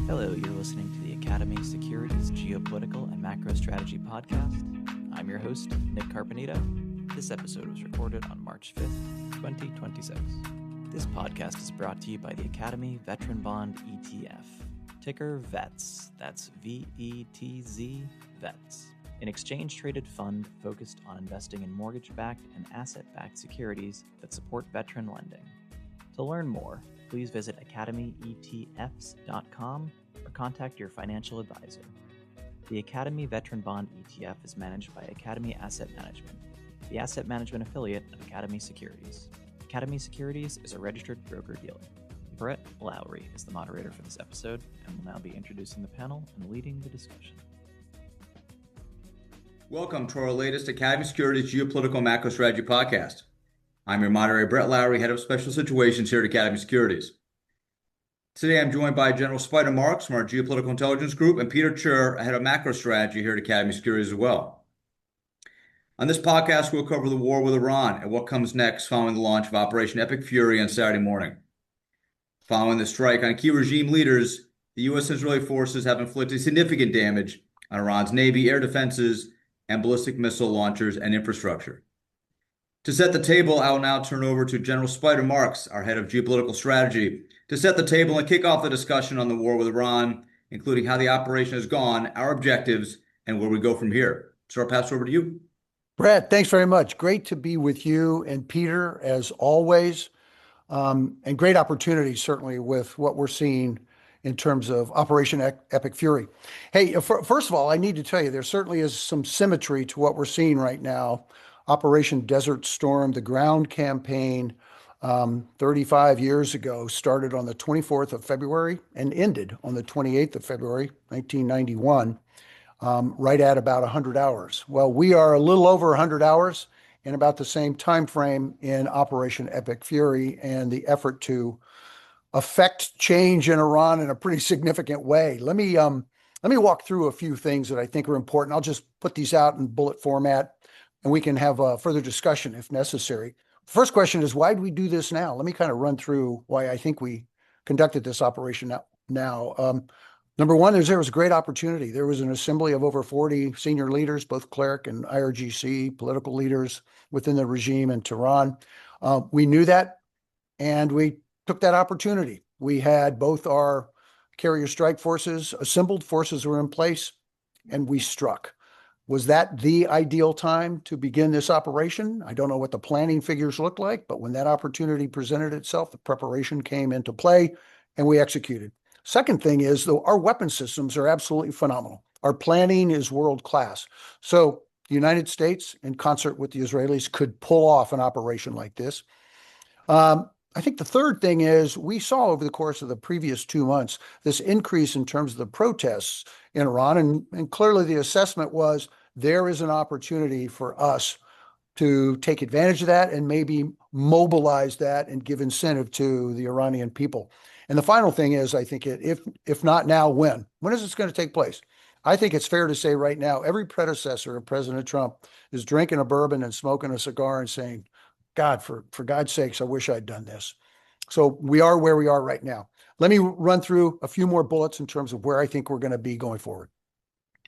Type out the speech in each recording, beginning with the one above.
Hello, you're listening to the Academy Securities Geopolitical and Macro Strategy Podcast. I'm your host, Nick Carpenito. This episode was recorded on March 5th, 2026. This podcast is brought to you by the Academy Veteran Bond ETF, ticker VETZ, that's V-E-T-Z, VETZ, an exchange-traded fund focused on investing in mortgage-backed and asset-backed securities that support veteran lending. To learn more, please visit academyetfs.com or contact your financial advisor. The Academy Veteran Bond ETF is managed by Academy Asset Management, the asset management affiliate of Academy Securities. Academy Securities is a registered broker-dealer. Brett Lowry is the moderator for this episode and will now be introducing the panel and leading the discussion. Welcome to our latest Academy Securities Geopolitical Macro Strategy Podcast. I'm your moderator, Brett Lowry, head of special situations here at Academy Securities. Today, I'm joined by General Spider Marks from our Geopolitical Intelligence Group and Peter Chur, head of macro strategy here at Academy Securities as well. On this podcast, we'll cover the war with Iran and what comes next following the launch of Operation Epic Fury on Saturday morning. Following the strike on key regime leaders, the U.S. and Israeli forces have inflicted significant damage on Iran's Navy, air defenses, and ballistic missile launchers and infrastructure. To set the table, I will now turn over to General Spider Marks, our head of geopolitical strategy, to set the table and kick off the discussion on the war with Iran, including how the operation has gone, our objectives, and where we go from here. So I'll pass it over to you. Brett, thanks very much. Great to be with you and Peter, as always, and great opportunity, certainly, with what we're seeing in terms of Operation Epic Fury. Hey, first of all, I need to tell you, there certainly is some symmetry to what we're seeing right now. Operation Desert Storm, the ground campaign 35 years ago, started on the 24th of February and ended on the 28th of February, 1991, right at about 100 hours. Well, we are a little over 100 hours in about the same time frame in Operation Epic Fury and the effort to affect change in Iran in a pretty significant way. Let me walk through a few things that I think are important. I'll just put these out in bullet format, and we can have a further discussion if necessary. First question is, why do we do this now? Let me kind of run through why I think we conducted this operation now. Number one, there was a great opportunity. There was an assembly of over 40 senior leaders, both cleric and IRGC, political leaders within the regime in Tehran. We knew that, and we took that opportunity. We had both our carrier strike forces, assembled forces were in place, and we struck. Was that the ideal time to begin this operation? I don't know what the planning figures look like, but when that opportunity presented itself, the preparation came into play and we executed. Second thing is, though, our weapon systems are absolutely phenomenal. Our planning is world-class. So the United States, in concert with the Israelis, could pull off an operation like this. I think the third thing is, we saw over the course of the previous 2 months this increase in terms of the protests in Iran, and clearly the assessment was there is an opportunity for us to take advantage of that and maybe mobilize that and give incentive to the Iranian people. And the final thing is, I think if not now, when? When is this going to take place? I think it's fair to say right now, every predecessor of President Trump is drinking a bourbon and smoking a cigar and saying, God, for God's sakes, I wish I'd done this. So we are where we are right now. Let me run through a few more bullets in terms of where I think we're going to be going forward.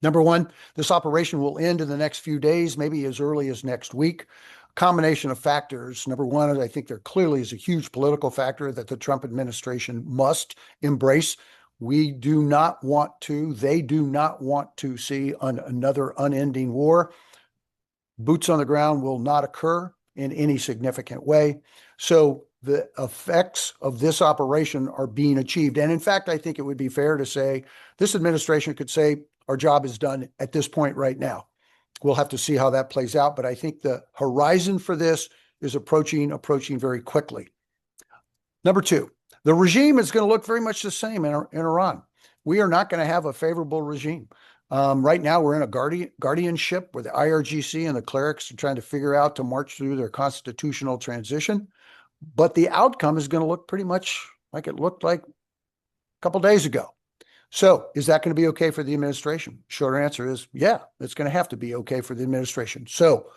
Number one, this operation will end in the next few days, maybe as early as next week. Combination of factors. Number one, I think there clearly is a huge political factor that the Trump administration must embrace. They do not want to see another unending war. Boots on the ground will not occur in any significant way. So the effects of this operation are being achieved. And in fact, I think it would be fair to say this administration could say our job is done at this point right now. We'll have to see how that plays out, but I think the horizon for this is approaching very quickly. Number two, the regime is going to look very much the same in Iran. We are not going to have a favorable regime. Right now, we're in a guardianship where the IRGC and the clerics are trying to figure out to march through their constitutional transition. But the outcome is going to look pretty much like it looked like a couple days ago. So is that going to be okay for the administration? Short answer is, yeah, it's going to have to be okay for the administration. So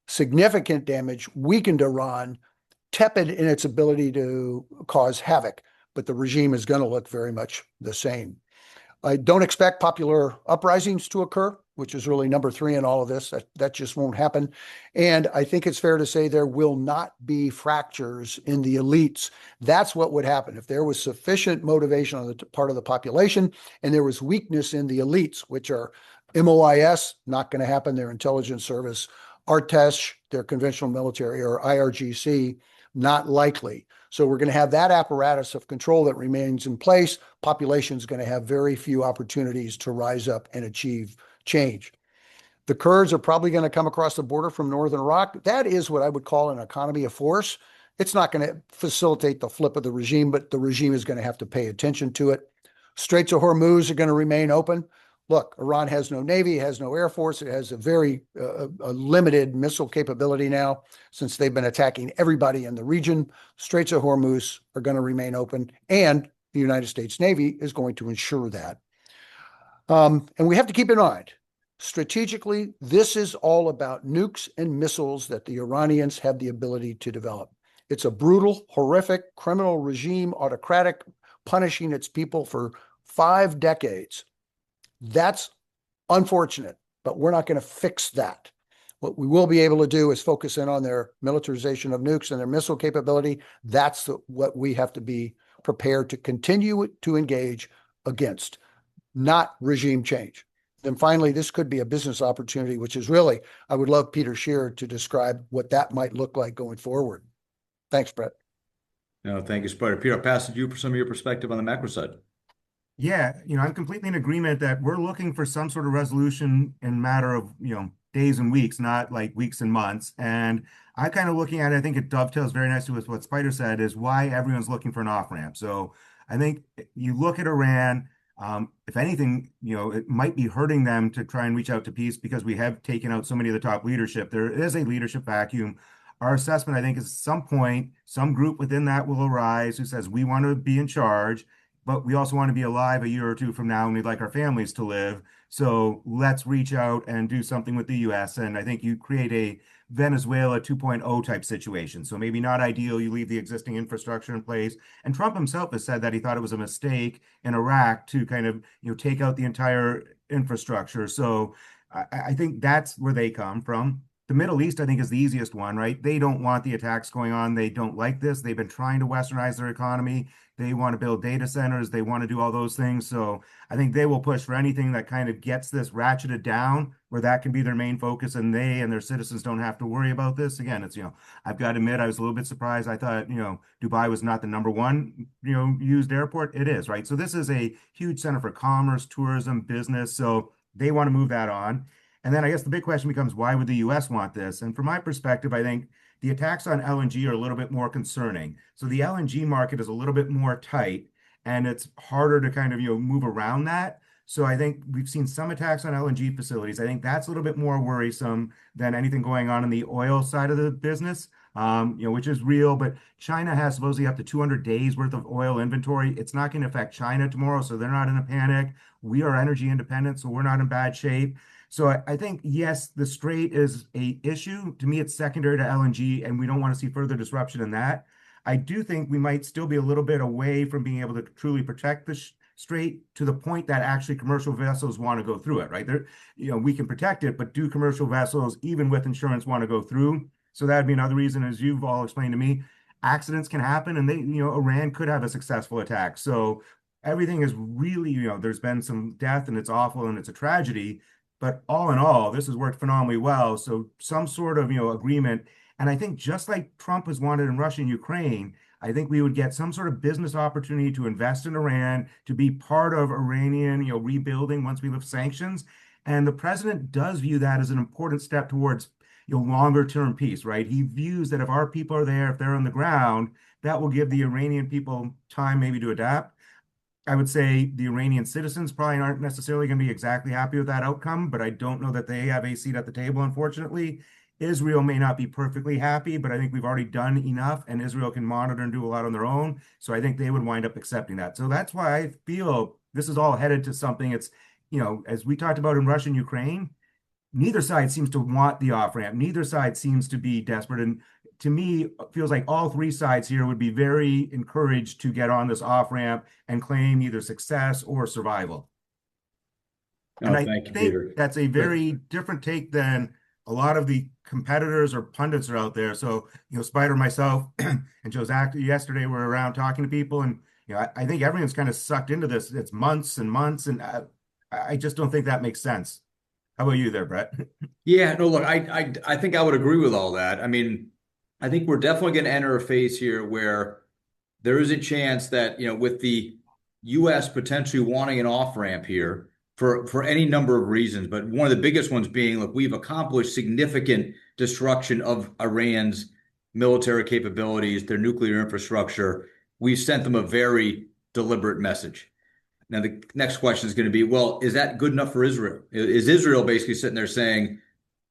significant damage, weakened Iran, tepid in its ability to cause havoc, but the regime is going to look very much the same. I don't expect popular uprisings to occur, which is really number three in all of this. That just won't happen. And I think it's fair to say there will not be fractures in the elites. That's what would happen if there was sufficient motivation on the part of the population and there was weakness in the elites, which are MOIS, not going to happen, their intelligence service, Artesh, their conventional military, or IRGC, not likely. So we're going to have that apparatus of control that remains in place. Population is going to have very few opportunities to rise up and achieve change. The Kurds are probably going to come across the border from northern Iraq. That is what I would call an economy of force. It's not going to facilitate the flip of the regime, but the regime is going to have to pay attention to it. Straits of Hormuz are going to remain open. Look, Iran has no navy, has no air force. It has a very limited missile capability now since they've been attacking everybody in the region. Straits of Hormuz are going to remain open, and the United States Navy is going to ensure that. And we have to keep in mind, strategically, this is all about nukes and missiles that the Iranians have the ability to develop. It's a brutal, horrific, criminal regime, autocratic, punishing its people for 5 decades. That's unfortunate, but we're not going to fix that. What we will be able to do is focus in on their militarization of nukes and their missile capability. That's what we have to be prepared to continue to engage against, not regime change. Then finally, this could be a business opportunity, which is really, I would love Peter Scheer to describe what that might look like going forward. Thanks, Brett. No, thank you, Spider. Peter, I'll pass it to you for some of your perspective on the macro side. Yeah, I'm completely in agreement that we're looking for some sort of resolution in a matter of, days and weeks, not like weeks and months. And I kind of looking at it, I think it dovetails very nicely with what Spider said, is why everyone's looking for an off-ramp. So I think you look at Iran, if anything, it might be hurting them to try and reach out to peace because we have taken out so many of the top leadership. There is a leadership vacuum. Our assessment, I think, is at some point, some group within that will arise who says, we want to be in charge, but we also want to be alive a year or two from now and we'd like our families to live. So let's reach out and do something with the US. And I think you create a Venezuela 2.0 type situation. So maybe not ideal. You leave the existing infrastructure in place. And Trump himself has said that he thought it was a mistake in Iraq to kind of, take out the entire infrastructure. So I think that's where they come from. The Middle East, I think, is the easiest one, right? They don't want the attacks going on. They don't like this. They've been trying to westernize their economy. They want to build data centers. They want to do all those things. So I think they will push for anything that kind of gets this ratcheted down, where that can be their main focus, and they and their citizens don't have to worry about this. Again, it's, I've got to admit, I was a little bit surprised. I thought, Dubai was not the number one, used airport. It is, right? So this is a huge center for commerce, tourism, business. So they want to move that on. And then I guess the big question becomes, why would the US want this? And from my perspective, I think the attacks on LNG are a little bit more concerning. So the LNG market is a little bit more tight, and it's harder to kind of, move around that. So I think we've seen some attacks on LNG facilities. I think that's a little bit more worrisome than anything going on in the oil side of the business, which is real. But China has supposedly up to 200 days worth of oil inventory. It's not going to affect China tomorrow, so they're not in a panic. We are energy independent, so we're not in bad shape. So I think, yes, the Strait is a issue. To me, it's secondary to LNG, and we don't want to see further disruption in that. I do think we might still be a little bit away from being able to truly protect the Strait to the point that actually commercial vessels want to go through it, right? We can protect it, but do commercial vessels, even with insurance, want to go through? So that'd be another reason, as you've all explained to me, accidents can happen, and Iran could have a successful attack. So everything is really, there's been some death, and it's awful, and it's a tragedy. But all in all, this has worked phenomenally well. So some sort of, agreement. And I think just like Trump has wanted in Russia and Ukraine, I think we would get some sort of business opportunity to invest in Iran, to be part of Iranian, rebuilding once we lift sanctions. And the president does view that as an important step towards, longer term peace, right? He views that if our people are there, if they're on the ground, that will give the Iranian people time maybe to adapt. I would say the Iranian citizens probably aren't necessarily going to be exactly happy with that outcome, but I don't know that they have a seat at the table, unfortunately. Israel may not be perfectly happy, but I think we've already done enough, and Israel can monitor and do a lot on their own. So I think they would wind up accepting that. So that's why I feel this is all headed to something. It's, as we talked about in Russia and Ukraine, neither side seems to want the off-ramp. Neither side seems to be desperate. And to me, it feels like all three sides here would be very encouraged to get on this off-ramp and claim either success or survival. And Oh, I thank you, think Peter. that's a very different take than a lot of the competitors or pundits are out there. So, Spider, myself, and Joe's actor yesterday were around talking to people, and I think everyone's kind of sucked into this. It's months and months, and I just don't think that makes sense. How about you there, Brett? Yeah, no, look, I think I would agree with all that. I mean, I think we're definitely going to enter a phase here where there is a chance that, with the U.S. potentially wanting an off-ramp here for any number of reasons, but one of the biggest ones being, look, we've accomplished significant destruction of Iran's military capabilities, their nuclear infrastructure. We've sent them a very deliberate message. Now, the next question is going to be, well, is that good enough for Israel? Is Israel basically sitting there saying,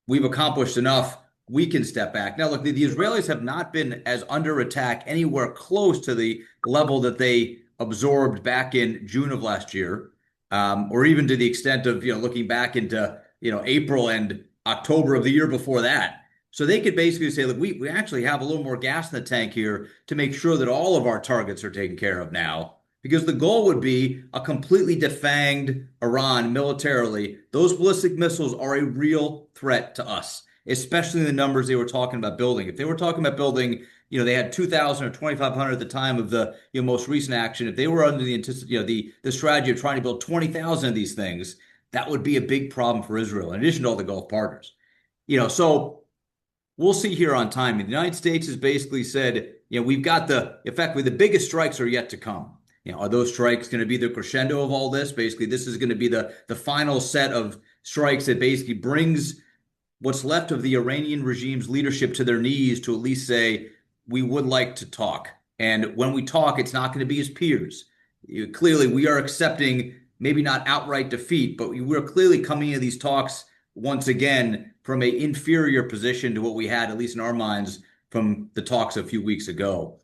we've accomplished enough, we can step back? Now, look, the Israelis have not been as under attack anywhere close to the level that they absorbed back in June of last year, or even to the extent of, looking back into, April and October of the year before that. So they could basically say, look, we actually have a little more gas in the tank here to make sure that all of our targets are taken care of now. Because the goal would be a completely defanged Iran militarily. Those ballistic missiles are a real threat to us, especially in the numbers they were talking about building. If they were talking about building, they had 2,000 or 2,500 at the time of the most recent action. If they were under the strategy of trying to build 20,000 of these things, that would be a big problem for Israel, in addition to all the Gulf partners. So we'll see here on timing. The United States has basically said, we've got effectively the biggest strikes are yet to come. Are those strikes going to be the crescendo of all this? Basically, this is going to be the final set of strikes that basically brings what's left of the Iranian regime's leadership to their knees to at least say, we would like to talk. And when we talk, it's not going to be as peers. Clearly, we are accepting maybe not outright defeat, but we're clearly coming into these talks once again from an inferior position to what we had, at least in our minds, from the talks a few weeks ago.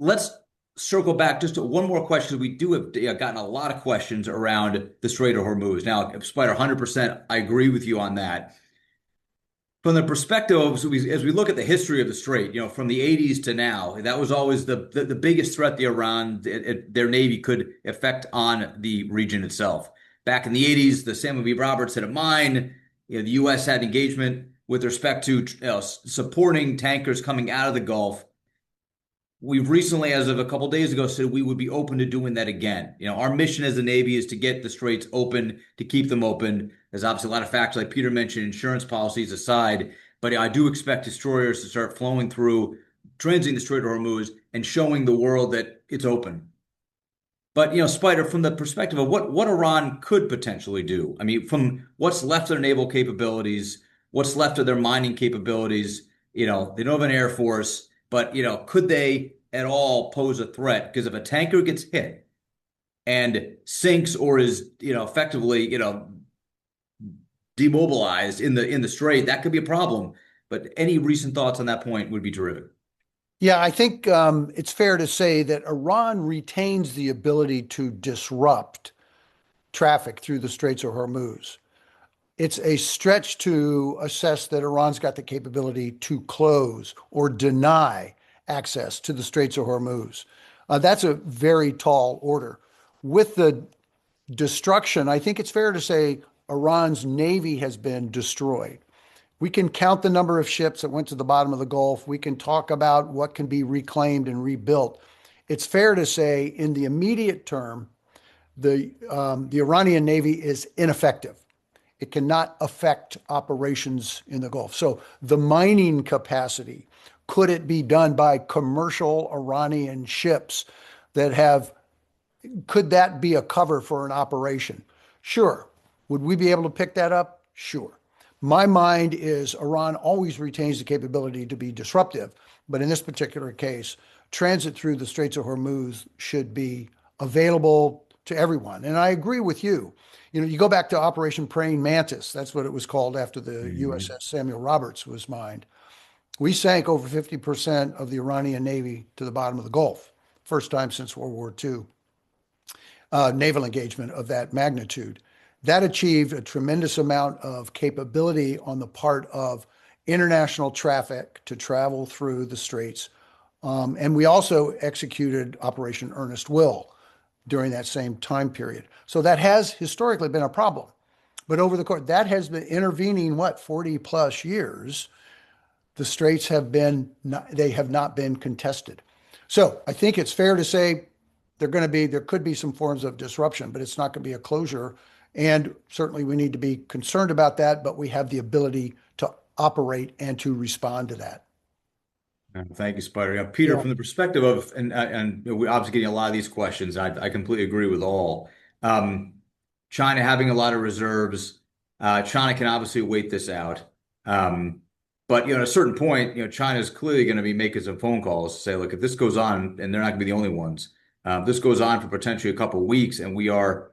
Let's circle back just to one more question. We do have gotten a lot of questions around the Strait of Hormuz. Now, Spider, 100%, I agree with you on that. From the perspective of, as we look at the history of the Strait, from the 80s to now, that was always the biggest threat the Iran, their Navy could effect on the region itself. Back in the 80s, the Samuel V. Roberts hit a mine. The U.S. had engagement with respect to supporting tankers coming out of the Gulf. We've recently, as of a couple of days ago, said we would be open to doing that again. Our mission as the Navy is to get the straits open, to keep them open. There's obviously a lot of factors, like Peter mentioned, insurance policies aside, but I do expect destroyers to start flowing through, transiting the Strait of Hormuz and showing the world that it's open. But, Spider, from the perspective of what Iran could potentially do, I mean, from what's left of their naval capabilities, what's left of their mining capabilities, they don't have an air force. But, could they at all pose a threat? Because if a tanker gets hit and sinks or is, effectively, demobilized in the strait, that could be a problem. But any recent thoughts on that point would be terrific. Yeah, I think it's fair to say that Iran retains the ability to disrupt traffic through the Straits of Hormuz. It's a stretch to assess that Iran's got the capability to close or deny access to the Straits of Hormuz. That's a very tall order. With the destruction, I think it's fair to say Iran's Navy has been destroyed. We can count the number of ships that went to the bottom of the Gulf. We can talk about what can be reclaimed and rebuilt. It's fair to say in the immediate term, the Iranian Navy is ineffective. It cannot affect operations in the Gulf. So the mining capacity, could it be done by commercial Iranian ships could that be a cover for an operation? Sure. Would we be able to pick that up? Sure. My mind is Iran always retains the capability to be disruptive, but in this particular case, transit through the Straits of Hormuz should be available to everyone. And I agree with you. You go back to Operation Praying Mantis. That's what it was called after the USS Samuel Roberts was mined. We sank over 50% of the Iranian Navy to the bottom of the Gulf. First time since World War II. Naval engagement of that magnitude. That achieved a tremendous amount of capability on the part of international traffic to travel through the straits. And we also executed Operation Earnest Will. during that same time period. So that has historically been a problem. But over the course, that has been intervening, 40 plus years, the straits have they have not been contested. So I think it's fair to say there could be some forms of disruption, but it's not going to be a closure. And certainly we need to be concerned about that, but we have the ability to operate and to respond to that. Thank you, Spider. Peter, Yeah. from the perspective of, and we're obviously getting a lot of these questions. I completely agree with all. China having a lot of reserves. China can obviously wait this out. But at a certain point, China is clearly going to be making some phone calls to say, look, if this goes on, and they're not going to be the only ones, this goes on for potentially a couple of weeks, and we are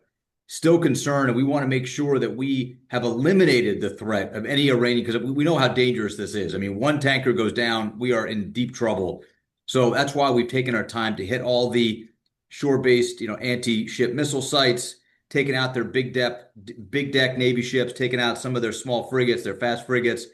still concerned, and we want to make sure that we have eliminated the threat of any Iranian, because we know how dangerous this is. I mean, one tanker goes down, we are in deep trouble. So that's why we've taken our time to hit all the shore-based, anti-ship missile sites, taking out their big deck Navy ships, taking out some of their small frigates, their fast frigates.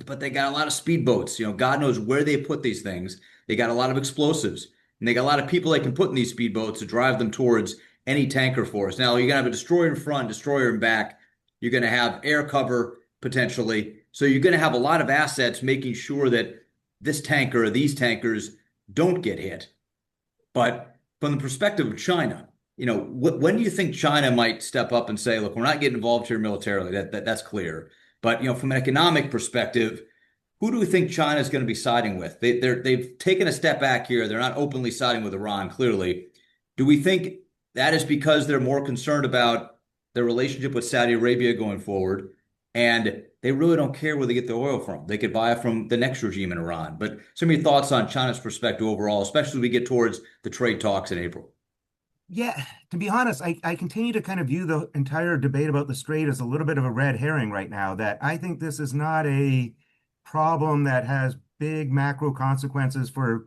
But they got a lot of speedboats. God knows where they put these things. They got a lot of explosives, and they got a lot of people they can put in these speedboats to drive them towards any tanker force. Now, you're going to have a destroyer in front, destroyer in back. You're going to have air cover potentially. So you're going to have a lot of assets making sure that this tanker or these tankers don't get hit. But from the perspective of China, when do you think China might step up and say, look, we're not getting involved here militarily? That's clear. But from an economic perspective, who do we think China is going to be siding with? They've taken a step back here. They're not openly siding with Iran, clearly. Do we think that is because they're more concerned about their relationship with Saudi Arabia going forward, and they really don't care where they get the oil from? They could buy it from the next regime in Iran. But some of your thoughts on China's perspective overall, especially as we get towards the trade talks in April. Yeah, to be honest, I continue to kind of view the entire debate about the Strait as a little bit of a red herring right now, that I think this is not a problem that has big macro consequences for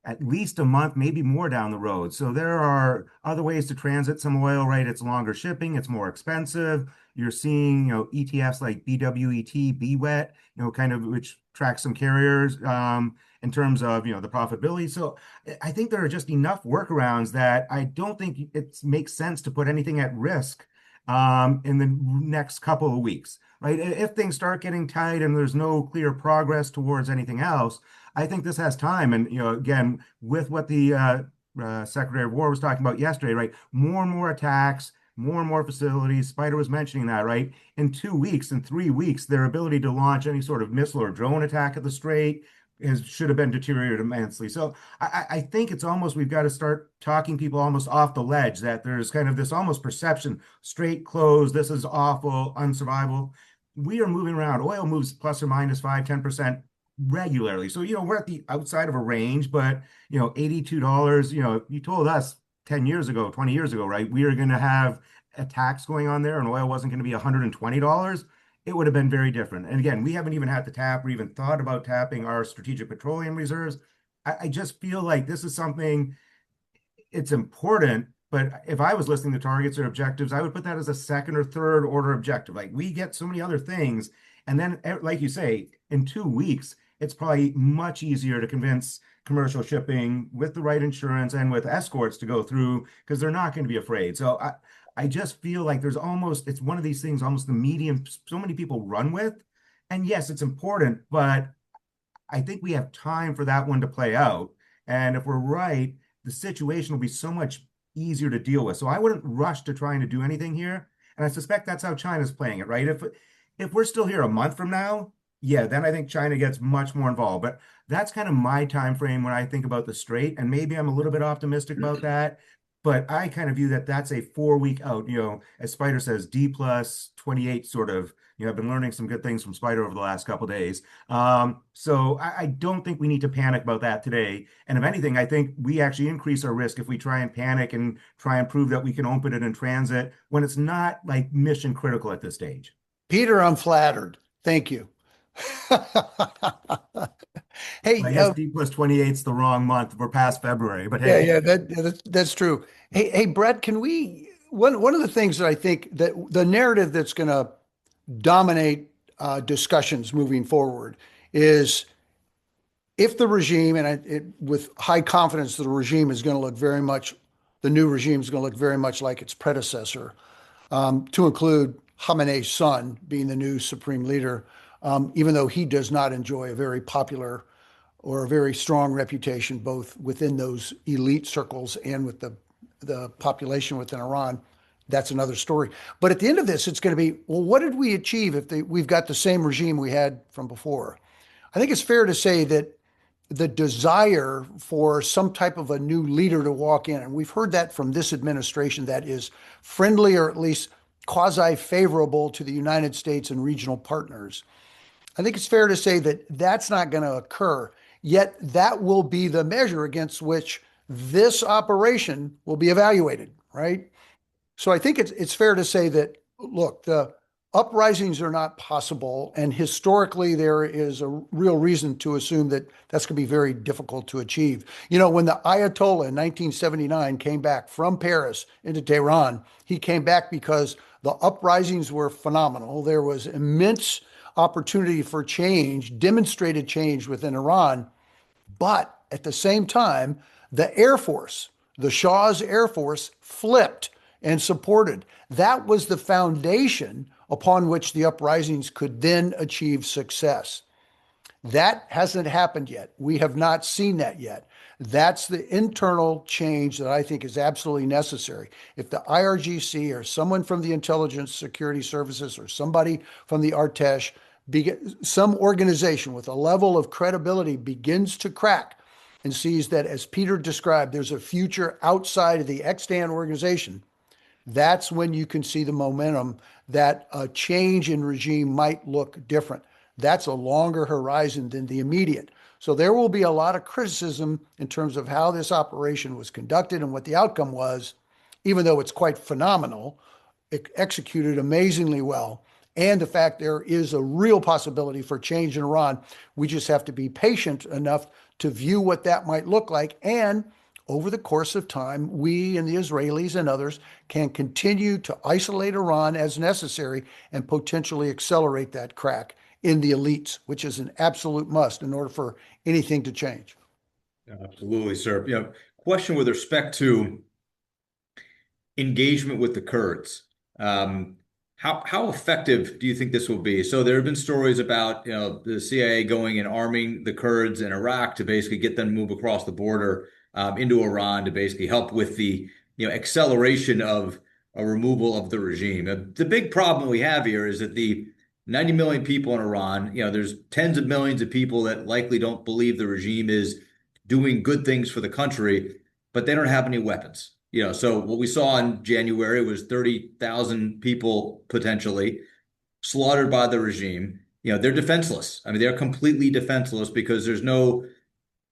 at least a month, maybe more down the road. So there are other ways to transit some oil, right? It's longer shipping, it's more expensive. You're seeing, ETFs like BWET, BWET, kind of which tracks some carriers in terms of, the profitability. So I think there are just enough workarounds that I don't think it makes sense to put anything at risk in the next couple of weeks, right? If things start getting tight and there's no clear progress towards anything else, I think this has time. And, again, with what the Secretary of War was talking about yesterday, right? More and more attacks, more and more facilities. Spider was mentioning that, right? In 2 weeks, in 3 weeks, their ability to launch any sort of missile or drone attack at the Strait should have been deteriorated immensely. So I think it's almost, we've got to start talking people almost off the ledge, that there's kind of this almost perception, Strait closed, this is awful, unsurvivable. We are moving around. Oil moves plus or minus 5-10% regularly. So, we're at the outside of a range, but, $82, you told us 10 years ago, 20 years ago, right? We are going to have attacks going on there and oil wasn't going to be $120. It would have been very different. And again, we haven't even had to tap or even thought about tapping our strategic petroleum reserves. I just feel like this is something, it's important, but if I was listing the targets or objectives, I would put that as a second or third order objective. Like, we get so many other things. And then, like you say, in 2 weeks, it's probably much easier to convince commercial shipping with the right insurance and with escorts to go through, because they're not going to be afraid. So I just feel like it's one of these things, almost the medium so many people run with. And yes, it's important, but I think we have time for that one to play out. And if we're right, the situation will be so much easier to deal with. So I wouldn't rush to trying to do anything here. And I suspect that's how China's playing it, right? If we're still here a month from now, yeah, then I think China gets much more involved. But that's kind of my time frame when I think about the Strait. And maybe I'm a little bit optimistic about that. But I kind of view that that's a 4-week out, as Spider says, D plus 28 sort of, I've been learning some good things from Spider over the last couple of days. So I don't think we need to panic about that today. And if anything, I think we actually increase our risk if we try and panic and try and prove that we can open it in transit when it's not like mission critical at this stage. Peter, I'm flattered. Thank you. Hey, I guess D plus 28 is the wrong month. We're past February, but hey. Yeah, that's true. Hey, Brett, one of the things that I think that the narrative that's going to dominate discussions moving forward is, if the regime, with high confidence, the regime is going to look very much the new regime is going to look very much like its predecessor, to include Khamenei's son being the new supreme leader, even though he does not enjoy a very popular or a very strong reputation, both within those elite circles and with the population within Iran. That's another story. But at the end of this, it's going to be, well, what did we achieve if we've got the same regime we had from before? I think it's fair to say that the desire for some type of a new leader to walk in, and we've heard that from this administration that is friendly or at least quasi-favorable to the United States and regional partners. I think it's fair to say that that's not going to occur, yet that will be the measure against which this operation will be evaluated, right? So I think it's fair to say that, look, the uprisings are not possible, and historically there is a real reason to assume that that's going to be very difficult to achieve. You know, when the Ayatollah in 1979 came back from Paris into Tehran, he came back because the uprisings were phenomenal. There was immense opportunity for change, demonstrated change within Iran, but at the same time, the Air Force, the Shah's Air Force, flipped and supported. That was the foundation upon which the uprisings could then achieve success. That hasn't happened yet. We have not seen that yet. That's the internal change that I think is absolutely necessary. If the IRGC or someone from the intelligence security services or somebody from the Artesh, some organization with a level of credibility begins to crack and sees that, as Peter described, there's a future outside of the extant organization, that's when you can see the momentum that a change in regime might look different. That's a longer horizon than the immediate. So there will be a lot of criticism in terms of how this operation was conducted and what the outcome was, even though it's quite phenomenal, executed amazingly well. And the fact there is a real possibility for change in Iran. We just have to be patient enough to view what that might look like. And over the course of time, we and the Israelis and others can continue to isolate Iran as necessary and potentially accelerate that crack in the elites, which is an absolute must in order for anything to change. Absolutely, sir. You know, question with respect to engagement with the Kurds. How effective do you think this will be? So there have been stories about, you know, the CIA going and arming the Kurds in Iraq to basically get them to move across the border into Iran to basically help with the, you know, acceleration of a removal of the regime. The big problem we have here is that the 90 million people in Iran, you know, there's tens of millions of people that likely don't believe the regime is doing good things for the country, but they don't have any weapons. You know, so what we saw in January was 30,000 people potentially slaughtered by the regime. You know, they're defenseless. I mean, they're completely defenseless because there's no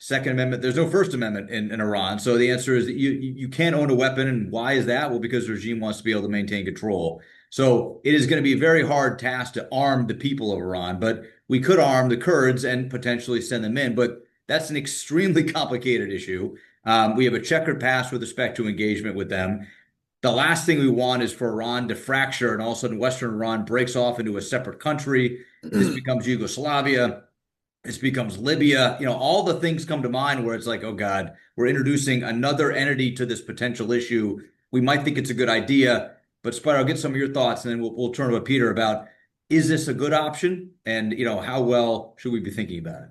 Second Amendment, there's no First Amendment in Iran. So the answer is that you can't own a weapon. And why is that? Well, because the regime wants to be able to maintain control. So it is going to be a very hard task to arm the people of Iran, but we could arm the Kurds and potentially send them in. But that's an extremely complicated issue. We have a checkered past with respect to engagement with them. The last thing we want is for Iran to fracture and all of a sudden Western Iran breaks off into a separate country. This becomes Yugoslavia. This becomes Libya. You know, all the things come to mind where it's like, oh God, we're introducing another entity to this potential issue. We might think it's a good idea, but Spider, I'll get some of your thoughts and then we'll turn to Peter about, is this a good option? And, you know, how well should we be thinking about it?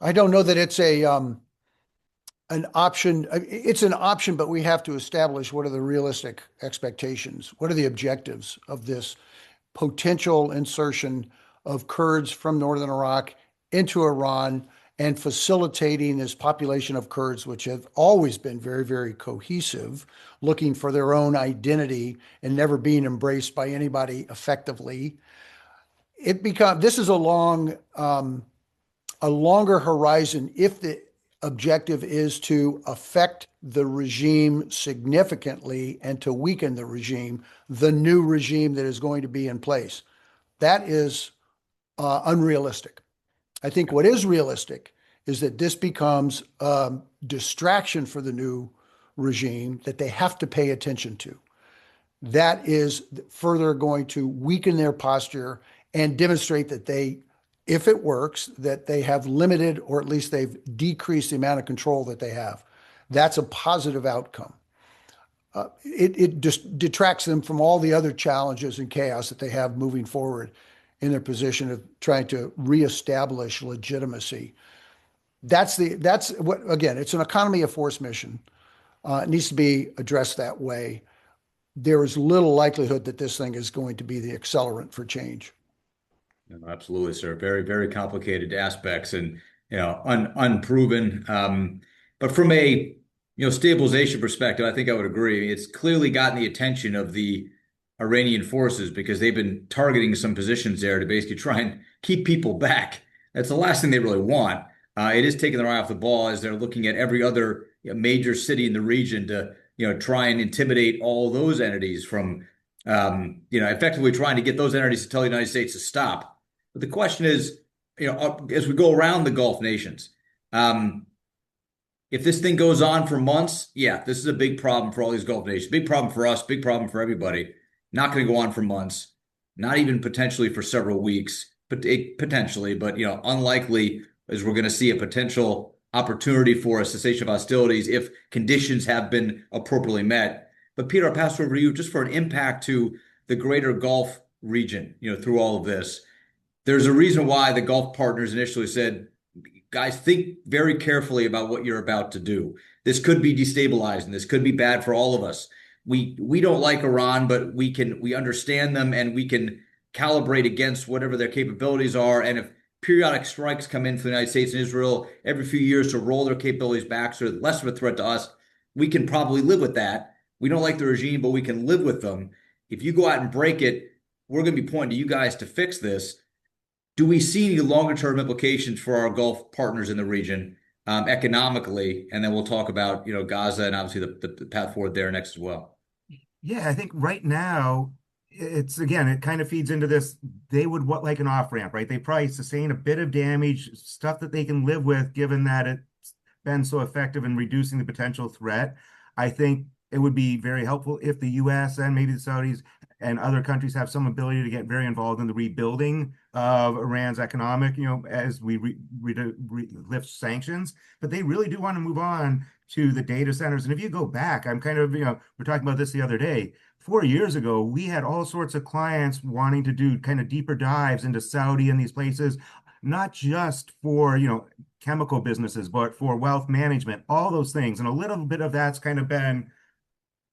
I don't know that it's an option. It's an option, but we have to establish what are the realistic expectations. What are the objectives of this potential insertion of Kurds from northern Iraq into Iran and facilitating this population of Kurds, which have always been very, very cohesive, looking for their own identity and never being embraced by anybody effectively. This is a longer horizon if the objective is to affect the regime significantly and to weaken the regime, the new regime that is going to be in place. That is unrealistic. I think what is realistic is that this becomes a distraction for the new regime that they have to pay attention to. That is further going to weaken their posture and demonstrate that they, if it works, that they have limited or at least they've decreased the amount of control that they have. That's a positive outcome. it just detracts them from all the other challenges and chaos that they have moving forward in their position of trying to reestablish legitimacy. That's what, again, it's an economy of force mission. It needs to be addressed that way. There is little likelihood that this thing is going to be the accelerant for change. No, absolutely, sir. Very, very complicated aspects and unproven. But from a stabilization perspective, I think I would agree. It's clearly gotten the attention of the Iranian forces because they've been targeting some positions there to basically try and keep people back. That's the last thing they really want. It is taking their eye off the ball as they're looking at every other major city in the region to try and intimidate all those entities from effectively trying to get those entities to tell the United States to stop. But the question is, as we go around the Gulf nations, if this thing goes on for months, yeah, this is a big problem for all these Gulf nations. Big problem for us, big problem for everybody. Not going to go on for months, not even potentially for several weeks, but potentially, but unlikely, as we're going to see a potential opportunity for a cessation of hostilities if conditions have been appropriately met. But Peter, I'll pass it over to you just for an impact to the greater Gulf region, through all of this. There's a reason why the Gulf partners initially said, guys, think very carefully about what you're about to do. This could be destabilizing. This could be bad for all of us. We don't like Iran, but we understand them and we can calibrate against whatever their capabilities are. And if periodic strikes come in for the United States and Israel every few years to roll their capabilities back so they're less of a threat to us, we can probably live with that. We don't like the regime, but we can live with them. If you go out and break it, we're going to be pointing to you guys to fix this. Do we see any longer-term implications for our Gulf partners in the region economically? And then we'll talk about Gaza and obviously the path forward there next as well. Yeah, I think right now it kind of feeds into this. They would like an off-ramp, right? They probably sustain a bit of damage, stuff that they can live with, given that it's been so effective in reducing the potential threat. I think it would be very helpful if the U.S. and maybe the Saudis and other countries have some ability to get very involved in the rebuilding of Iran's economic, as we lift sanctions. But they really do want to move on to the data centers. And if you go back, I'm kind of, we're talking about this the other day. 4 years ago, we had all sorts of clients wanting to do kind of deeper dives into Saudi and these places, not just for, chemical businesses, but for wealth management, all those things. And a little bit of that's kind of been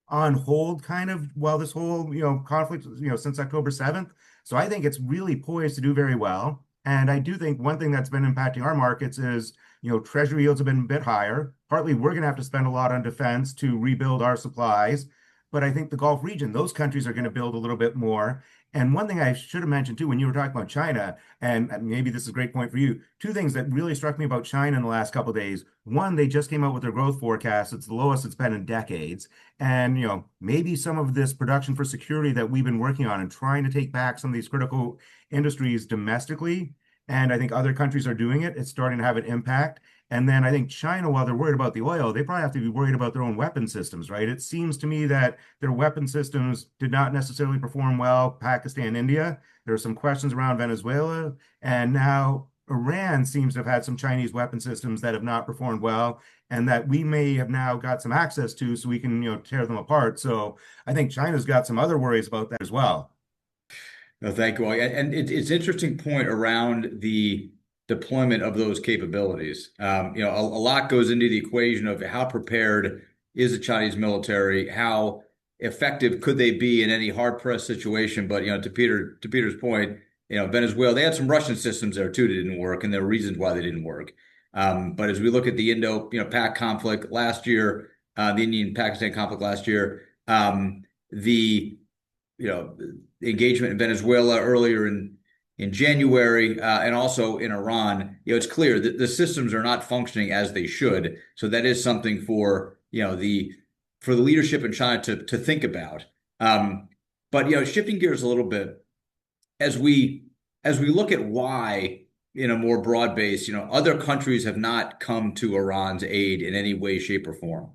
on hold kind of while this whole, conflict, since October 7th. So I think it's really poised to do very well. And I do think one thing that's been impacting our markets is, treasury yields have been a bit higher. Partly we're going to have to spend a lot on defense to rebuild our supplies. But I think the Gulf region, those countries are going to build a little bit more. And one thing I should have mentioned too, when you were talking about China, and maybe this is a great point for you, two things that really struck me about China in the last couple of days. One, they just came out with their growth forecast. It's the lowest it's been in decades. And, maybe some of this production for security that we've been working on and trying to take back some of these critical industries domestically. And I think other countries are doing it. It's starting to have an impact. And then I think China, while they're worried about the oil, they probably have to be worried about their own weapon systems, right? It seems to me that their weapon systems did not necessarily perform well. Pakistan, India, there are some questions around Venezuela. And now Iran seems to have had some Chinese weapon systems that have not performed well and that we may have now got some access to so we can, tear them apart. So I think China's got some other worries about that as well. No, thank you. And it's an interesting point around the deployment of those capabilities. A lot goes into the equation of how prepared is the Chinese military, how effective could they be in any hard-pressed situation. But to Peter's point, Venezuela, they had some Russian systems there too that didn't work, and there are reasons why they didn't work. But as we look at the Indo-Pak conflict last year, the Indian-Pakistan conflict last year, the engagement in Venezuela earlier in January, and also in Iran, it's clear that the systems are not functioning as they should. So that is something for the leadership in China to think about. But shifting gears a little bit, as we look at why in a more broad base, other countries have not come to Iran's aid in any way, shape, or form.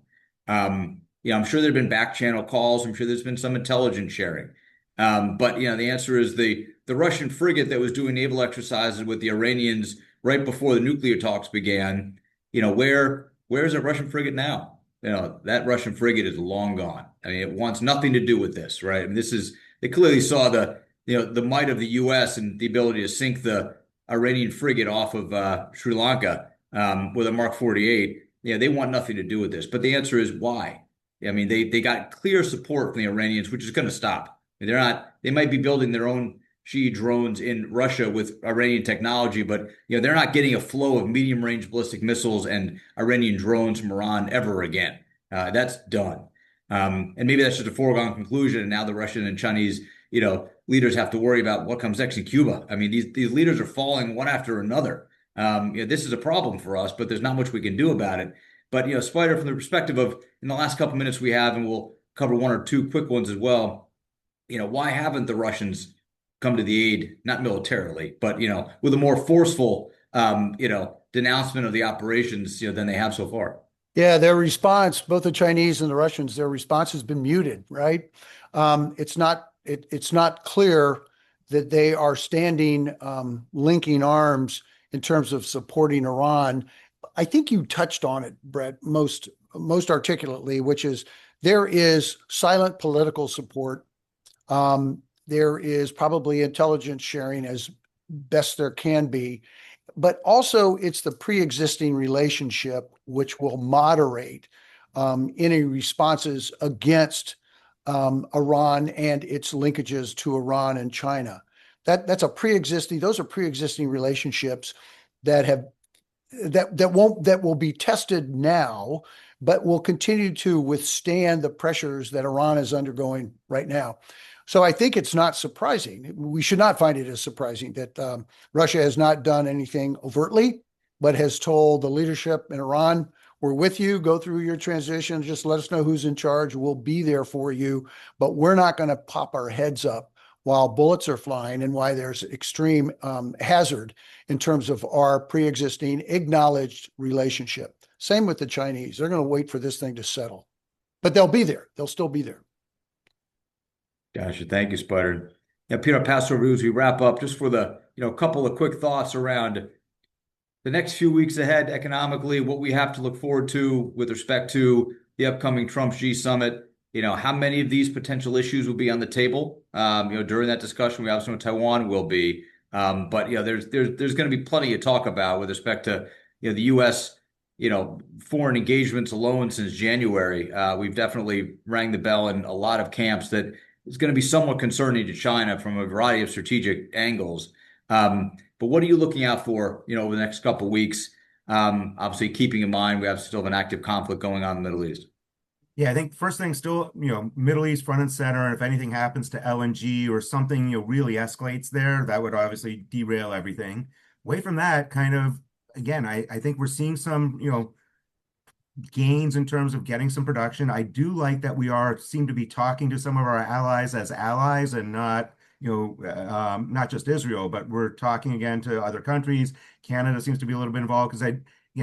I'm sure there have been back channel calls. I'm sure there's been some intelligence sharing. But the answer is the Russian frigate that was doing naval exercises with the Iranians right before the nuclear talks began. Where is a Russian frigate now? that Russian frigate is long gone. I mean, it wants nothing to do with this, right? I mean, they clearly saw the might of the U.S. and the ability to sink the Iranian frigate off of Sri Lanka with a Mark 48. They want nothing to do with this. But the answer is why? I mean, they got clear support from the Iranians, which is going to stop. I mean, they might be building their own Shi drones in Russia with Iranian technology, but they're not getting a flow of medium-range ballistic missiles and Iranian drones from Iran ever again. That's done. And maybe that's just a foregone conclusion. And now the Russian and Chinese, leaders have to worry about what comes next in Cuba. I mean, these leaders are falling one after another. This is a problem for us, but there's not much we can do about it. But Spider, from the perspective of in the last couple of minutes we have, and we'll cover one or two quick ones as well. Why haven't the Russians come to the aid, not militarily, but with a more forceful, denouncement of the operations, than they have so far? Yeah, their response, both the Chinese and the Russians, their response has been muted, right? It's not clear that they are standing, linking arms in terms of supporting Iran. I think you touched on it, Brett, most articulately, which is there is silent political support. There is probably intelligence sharing as best there can be, but also it's the pre-existing relationship which will moderate any responses against Iran and its linkages to Iran and China. Those are pre-existing relationships that will be tested now, but will continue to withstand the pressures that Iran is undergoing right now. So I think it's not surprising. We should not find it as surprising that Russia has not done anything overtly, but has told the leadership in Iran, we're with you, go through your transition, just let us know who's in charge, we'll be there for you, but we're not going to pop our heads up while bullets are flying and why there's extreme hazard in terms of our pre-existing acknowledged relationship. Same with the Chinese. They're going to wait for this thing to settle, but they'll be there. They'll still be there. Gotcha. Thank you, Spider. Peter, I'll pass over to you as we wrap up, just for the couple of quick thoughts around the next few weeks ahead economically, what we have to look forward to with respect to the upcoming Trump-Xi summit. How many of these potential issues will be on the table? During that discussion, we obviously know Taiwan will be, but there's going to be plenty to talk about with respect to the U.S. Foreign engagements alone since January. We've definitely rang the bell in a lot of camps that it's going to be somewhat concerning to China from a variety of strategic angles. But what are you looking out for, over the next couple of weeks? Obviously, keeping in mind we still have an active conflict going on in the Middle East. Yeah, I think first thing still, Middle East front and center. And if anything happens to LNG or something, really escalates there, that would obviously derail everything. Away from that, kind of, again, I think we're seeing some, gains in terms of getting some production. I do like that we seem to be talking to some of our allies as allies and not, not just Israel, but we're talking again to other countries. Canada seems to be a little bit involved because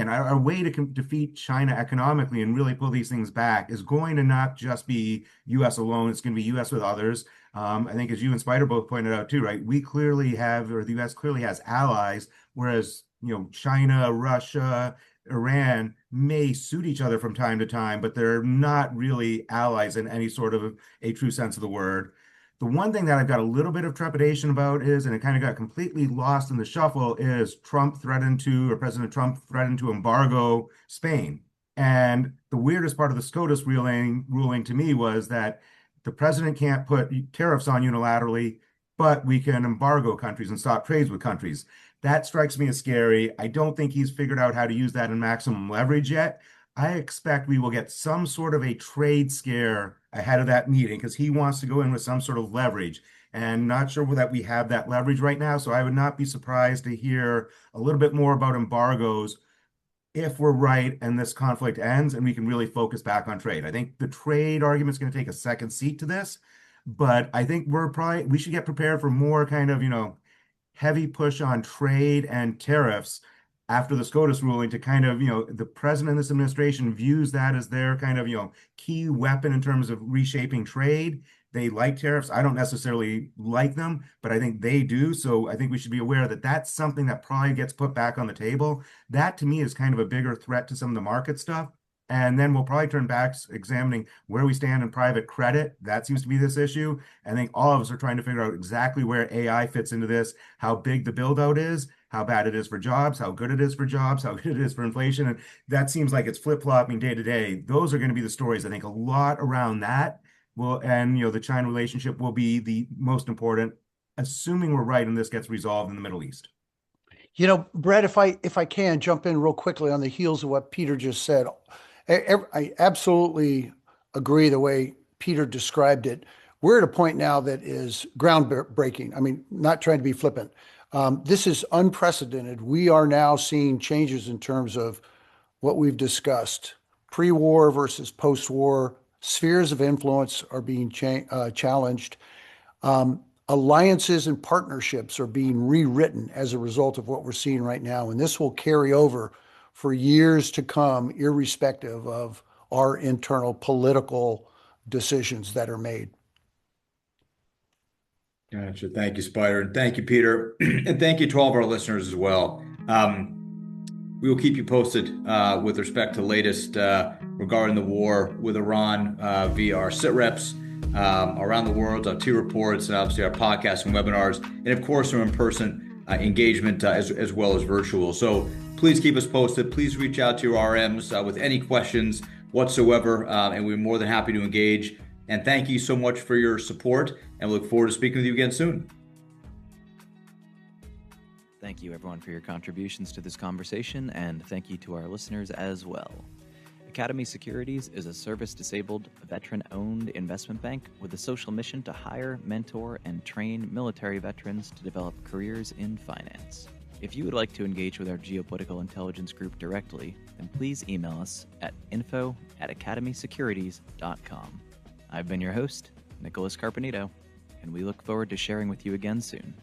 our way to defeat China economically and really pull these things back is going to not just be U.S. alone. It's going to be U.S. with others. I think as you and Spider both pointed out too, right? We clearly have, or the U.S. clearly has allies, whereas, China, Russia, Iran may suit each other from time to time, but they're not really allies in any sort of a true sense of the word. The one thing that I've got a little bit of trepidation about is, and it kind of got completely lost in the shuffle, is President Trump threatened to embargo Spain. And the weirdest part of the SCOTUS ruling to me was that the president can't put tariffs on unilaterally, but we can embargo countries and stop trades with countries. That strikes me as scary. I don't think he's figured out how to use that in maximum leverage yet. I expect we will get some sort of a trade scare ahead of that meeting because he wants to go in with some sort of leverage, and not sure that we have that leverage right now. So I would not be surprised to hear a little bit more about embargoes if we're right and this conflict ends and we can really focus back on trade. I think the trade argument is going to take a second seat to this, but I think we should get prepared for more kind of, heavy push on trade and tariffs after the SCOTUS ruling to kind of, the president and this administration views that as their kind of, key weapon in terms of reshaping trade. They like tariffs. I don't necessarily like them, but I think they do. So I think we should be aware that that's something that probably gets put back on the table. That to me is kind of a bigger threat to some of the market stuff. And then we'll probably turn back examining where we stand in private credit. That seems to be this issue. I think all of us are trying to figure out exactly where AI fits into this, how big the build out is, how bad it is for jobs, how good it is for jobs, how good it is for inflation. And that seems like it's flip-flopping day to day. Those are going to be the stories. I think a lot around that will, and the China relationship will be the most important, assuming we're right and this gets resolved in the Middle East. Brett, if I can jump in real quickly on the heels of what Peter just said, I absolutely agree the way Peter described it. We're at a point now that is groundbreaking. I mean, not trying to be flippant. This is unprecedented. We are now seeing changes in terms of what we've discussed, pre-war versus post-war. Spheres of influence are being challenged. Alliances and partnerships are being rewritten as a result of what we're seeing right now. And this will carry over for years to come, irrespective of our internal political decisions that are made. Gotcha. Thank you, Spider. And thank you, Peter. And thank you to all of our listeners as well. We will keep you posted with respect to the latest regarding the war with Iran via our sit reps around the world, our T reports, and obviously our podcasts and webinars, and of course our in-person engagement as well as virtual. So please keep us posted. Please reach out to your RMs with any questions whatsoever, and we're more than happy to engage. And thank you so much for your support, and we look forward to speaking with you again soon. Thank you, everyone, for your contributions to this conversation, and thank you to our listeners as well. Academy Securities is a service-disabled, veteran-owned investment bank with a social mission to hire, mentor, and train military veterans to develop careers in finance. If you would like to engage with our geopolitical intelligence group directly, then please email us at info@academysecurities.com. I've been your host, Nicholas Carpenito, and we look forward to sharing with you again soon.